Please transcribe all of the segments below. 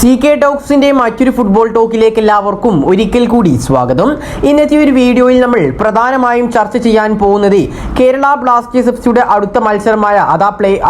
CK ടോക്സിന്റെ മറ്റൊരു football ടോക്കിലേക്ക് എല്ലാവർക്കും ഒരിക്കൽ കൂടി സ്വാഗതം. ഇന്നത്തെ ഒരു വീഡിയോയിൽ നമ്മൾ പ്രധാനമായും ചർച്ച ചെയ്യാൻ പോകുന്നത് കേരള ബ്ലാസ്റ്റേഴ്സ് എഫ്സിയുടെ അടുത്ത മത്സരമായ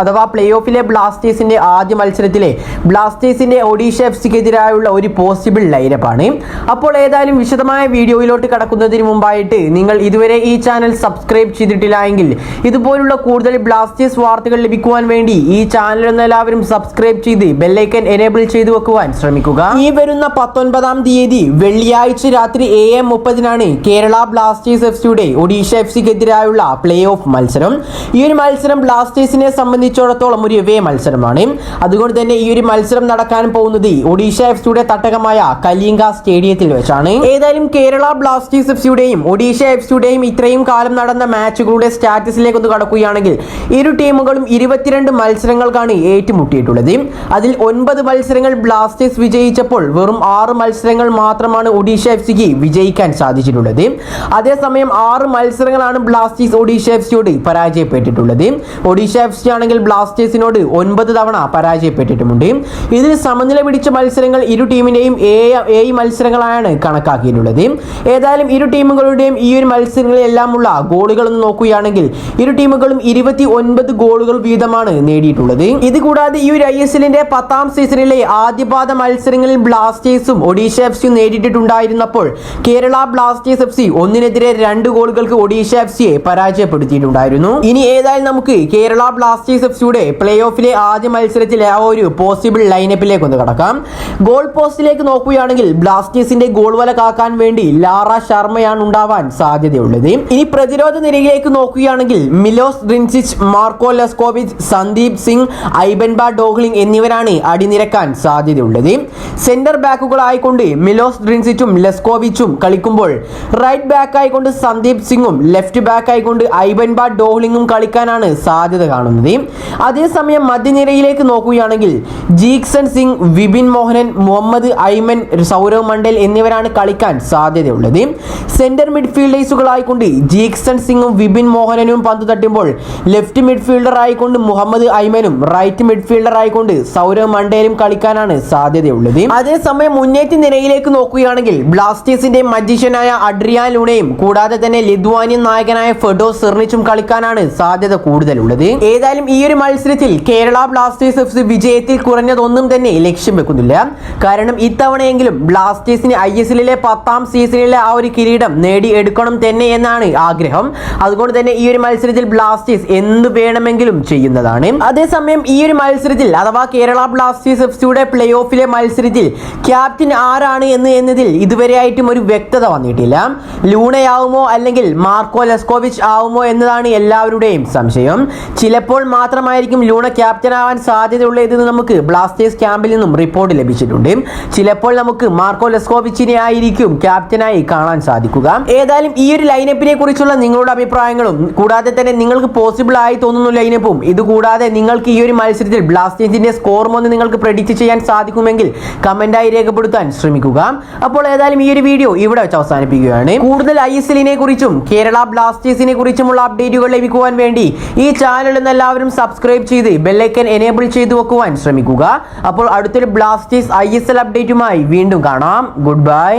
അഥവാ പ്ലേ ഓഫിലെ ബ്ലാസ്റ്റേഴ്സിന്റെ ആദ്യ മത്സരത്തിലെ ബ്ലാസ്റ്റേഴ്സിന്റെ ഒഡീഷ എഫ്സിക്കെതിരായുള്ള ഒരു പോസിബിൾ ലൈനപ്പാണ്. അപ്പോൾ ഏതായാലും വിശദമായ വീഡിയോയിലോട്ട് കടക്കുന്നതിന് മുമ്പായിട്ട് നിങ്ങൾ ഇതുവരെ ഈ ചാനൽ സബ്സ്ക്രൈബ് ചെയ്തിട്ടില്ല എങ്കിൽ ഇതുപോലുള്ള കൂടുതൽ ബ്ലാസ്റ്റേഴ്സ് വാർത്തകൾ ലഭിക്കുവാൻ വേണ്ടി ഈ ചാനൽ എല്ലാവരും സബ്സ്ക്രൈബ് ചെയ്ത് ബെല്ലൈക്കൻ എനേബിൾ ചെയ്തു വെക്കുക ശ്രമിക്കുക. ഈ വരുന്ന 19-ാം തീയതി വെള്ളിയാഴ്ച രാത്രി 7:30 കേരള ബ്ലാസ്റ്റേഴ്സ് എഫ്സിയുടെ ഒഡീഷ എഫ്സിക്കെതിരായുള്ള പ്ലേ ഓഫ് മത്സരം. ഈ ഒരു മത്സരം ബ്ലാസ്റ്റേഴ്സിനെ സംബന്ധിച്ചിടത്തോളം ഒരു എവേ മത്സരമാണ്. അതുകൊണ്ട് തന്നെ ഈ ഒരു മത്സരം നടക്കാൻ പോകുന്നത് ഒഡീഷ എഫ്സിയുടെ തട്ടകമായ കലിംഗ സ്റ്റേഡിയത്തിൽ വെച്ചാണ്. ഏതായാലും കേരള ബ്ലാസ്റ്റേഴ്സ് എഫ്സിയുടെയും ഒഡീഷ എഫ്സിയുടെയും ഇത്രയും കാലം നടന്ന മാച്ചുകളുടെ സ്റ്റാറ്റസിലേക്ക് ഒന്ന് കടക്കുകയാണെങ്കിൽ ഇരു ടീമുകളും 22 മത്സരങ്ങൾക്കാണ് ഏറ്റുമുട്ടിയിട്ടുള്ളത്. അതിൽ 9 മത്സരങ്ങൾ ബ്ലാസ്റ്റേഴ്സ് വിജയിച്ചപ്പോൾ വെറും 6 മത്സരങ്ങൾ മാത്രമാണ് ഒഡീഷ എഫ്സിക്ക് വിജയിക്കാൻ സാധിച്ചിട്ടുള്ളത്. അതേസമയം 6 മത്സരങ്ങളാണ് ബ്ലാസ്റ്റേഴ്സ് ഒഡീഷ എഫ്സിയോട് പരാജയപ്പെട്ടിട്ടുള്ളത്. ഒഡീഷ എഫ്സി ആണെങ്കിൽ ബ്ലാസ്റ്റേഴ്സിനോട് 9 തവണ പരാജയപ്പെട്ടിട്ടുമുണ്ട്. ഇതിൽ സമനില പിടിച്ച മത്സരങ്ങൾ ഇരു ടീമിന്റെയും 7 മത്സരങ്ങളാണ് കണക്കാക്കിയിട്ടുള്ളത്. ഏതായാലും ഇരു ടീമുകളുടെയും ഈ ഒരു മത്സരങ്ങളിലെല്ലാമുള്ള ഗോളുകൾ ഒന്ന് നോക്കുകയാണെങ്കിൽ ഇരു ടീമുകളും 29 ഗോളുകൾ വീതമാണ് നേടിയിട്ടുള്ളത്. ഇത് കൂടാതെ ഈ ഒരു ISLന്റെ 10ാം സീസണിലെ ആദ്യപാദ മത്സരങ്ങളിൽ ബ്ലാസ്റ്റേഴ്സും ഒഡീഷ എഫ്സിയും നേടിയിട്ടുണ്ടായിരുന്നപ്പോൾ കേരള ബ്ലാസ്റ്റേഴ്സ് എഫ്സി 1-2 ഗോളുകൾക്ക് ഒഡീഷ എഫ്സിയെ പരാജയപ്പെടുത്തിയിട്ടുണ്ടായിരുന്നു. ഇനി ഏതായാലും നമുക്ക് കേരള ബ്ലാസ്റ്റേഴ്സ് എഫ്സിയുടെ പ്ലേ ഓഫിലെ ആദ്യ മത്സരത്തിലെ ആ ഒരു പോസിബിൾ ലൈനപ്പിലേക്ക് ഒന്ന് കടക്കാം. ഗോൾ പോസ്റ്റിലേക്ക് നോക്കുകയാണെങ്കിൽ ബ്ലാസ്റ്റേഴ്സിന്റെ ഗോൾ വല കാക്കാൻ വേണ്ടി ലാറ ശർമ്മയാണ് ഉണ്ടാവാൻ സാധ്യതയുള്ളത്. ഇനി പ്രതിരോധ നിരയിലേക്ക് നോക്കുകയാണെങ്കിൽ Milos Drincic, Marko Leskovic, Sandeep Singh, Aibanbha Dohling എന്നിവരാണ് അടിനിരക്കാൻ സാധ്യതയുള്ളത്. സെന്റർ ബാക്കുകളായിക്കൊണ്ട് മിലോസ് ഡ്രിൻസിച്ചും ലെസ്കോവിച്ചും കളിക്കുമ്പോൾ റൈറ്റ് ബാക്ക് ആയിക്കൊണ്ട് സന്ദീപ് സിംഗും ലെഫ്റ്റ് ബാക്ക് ആയിക്കൊണ്ട് ഐബൻബ ഡോഗ്ലിംഗും കളിക്കാനാണ് സാധ്യത കാണുന്നത്. അതേസമയം മധ്യനിരയിലേക്ക് നോക്കുകയാണെങ്കിൽ ജീക്സൺ സിംഗ്, വിപിൻ മോഹനൻ, മുഹമ്മദ് ഐമൻ, സൗരവ് മണ്ഡൽ എന്നിവരാണ് കളിക്കാൻ സാധ്യതയുള്ളത്. സെന്റർ മിഡ്ഫീൽഡേഴ്സുകളായിക്കൊണ്ട് ജീക്സൺ സിംഗും വിപിൻ മോഹനനും പന്ത് തട്ടുമ്പോൾ ലെഫ്റ്റ് മിഡ്ഫീൽഡർ ആയിക്കൊണ്ട് മുഹമ്മദ് ഐമനും റൈറ്റ് മിഡ്ഫീൽഡർ ആയിക്കൊണ്ട് സൗരവ് മണ്ഡലും കളിക്കാനാണ് സാധ്യതയുള്ളത്. അതേസമയം മുന്നേറ്റ നിരയിലേക്ക് നോക്കുകയാണെങ്കിൽ ബ്ലാസ്റ്റേഴ്സിന്റെ മജീഷ്യനായ അഡ്രിയാൻ ലൂണയും കൂടാതെ തന്നെ ലിത്വാനിയൻ നായകനായ ഫെഡോ സെർണിച്ചും കളിക്കാനാണ് സാധ്യത കൂടുതലുള്ളത്. ഏതായാലും ഈ ഒരു മത്സരത്തിൽ കേരള ബ്ലാസ്റ്റേഴ്സ് എഫ്സി വിജയത്തിൽ കുറഞ്ഞതൊന്നും തന്നെ ലക്ഷ്യം വെക്കുന്നില്ല. കാരണം ഇത്തവണയെങ്കിലും ബ്ലാസ്റ്റേഴ്സിന് ISLലെ 10ാം സീസണിലെ ആ ഒരു കിരീടം നേടിയെടുക്കണം തന്നെ എന്നാണ് ആഗ്രഹം. അതുകൊണ്ട് തന്നെ ഈ ഒരു മത്സരത്തിൽ ബ്ലാസ്റ്റേഴ്സ് എന്ത് വേണമെങ്കിലും ചെയ്യുന്നതാണ്. അതേസമയം ഈ ഒരു മത്സരത്തിൽ അഥവാ കേരള ബ്ലാസ്റ്റേഴ്സ് എഫ്സിയുടെ പ്ലേ ഓഫിലെ മത്സരത്തിൽ ക്യാപ്റ്റൻ ആരാണ് എന്നതിൽ ഇതുവരെയായിട്ടും ഒരു വ്യക്തത വന്നിട്ടില്ല. ലൂണയാവുമോ അല്ലെങ്കിൽ മാർക്കോ ലെസ്കോവിച്ച് ആവുമോ എന്നതാണ് എല്ലാവരുടെയും സംശയം. ചിലപ്പോൾ മാത്രമായിരിക്കും ലൂണ ക്യാപ്റ്റൻ ആവാൻ സാധ്യതയുള്ളതെന്ന് നമുക്ക് ബ്ലാസ്റ്റേഴ്സ് ക്യാമ്പിൽ നിന്നും റിപ്പോർട്ട് ലഭിച്ചിട്ടുണ്ട്. ചിലപ്പോൾ നമുക്ക് മാർക്കോ ലെസ്കോവിച്ചിനെ ആയിരിക്കും ക്യാപ്റ്റനായി കാണാൻ സാധിക്കുക. ഏതായാലും ഈ ഒരു ലൈനപ്പിനെ കുറിച്ചുള്ള നിങ്ങളുടെ അഭിപ്രായങ്ങളും കൂടാതെ തന്നെ നിങ്ങൾക്ക് പോസിബിൾ ആയി തോന്നുന്ന ലൈനപ്പും ഇതുകൂടാതെ നിങ്ങൾക്ക് ഈ ഒരു മത്സരത്തിൽ ബ്ലാസ്റ്റേഴ്സിന്റെ സ്കോറും ഒന്ന് നിങ്ങൾക്ക് പ്രെഡിക്റ്റ് ചെയ്യാൻ സാധിക്കുമെങ്കിൽ കമന്റായി രേഖപ്പെടുത്താൻ ശ്രമിക്കുക. അപ്പോൾ ഏതായാലും ഈ ഒരു വീഡിയോ ഇവിടെ വെച്ച് അവസാനിപ്പിക്കുകയാണ്. കൂടുതൽ ISLനെ കുറിച്ചും കേരള ബ്ലാസ്റ്റേഴ്സിനെ കുറിച്ചുമുള്ള അപ്ഡേറ്റുകൾ ലഭിക്കുവാൻ വേണ്ടി ഈ ചാനൽ എല്ലാവരും സബ്സ്ക്രൈബ് ചെയ്ത് ബെല്ലൈക്കൻ എനേബിൾ ചെയ്തു വെക്കുവാൻ ശ്രമിക്കുക. അപ്പോൾ അടുത്തൊരു ബ്ലാസ്റ്റേഴ്സ് ISL അപ്ഡേറ്റുമായി വീണ്ടും കാണാം. Good bye.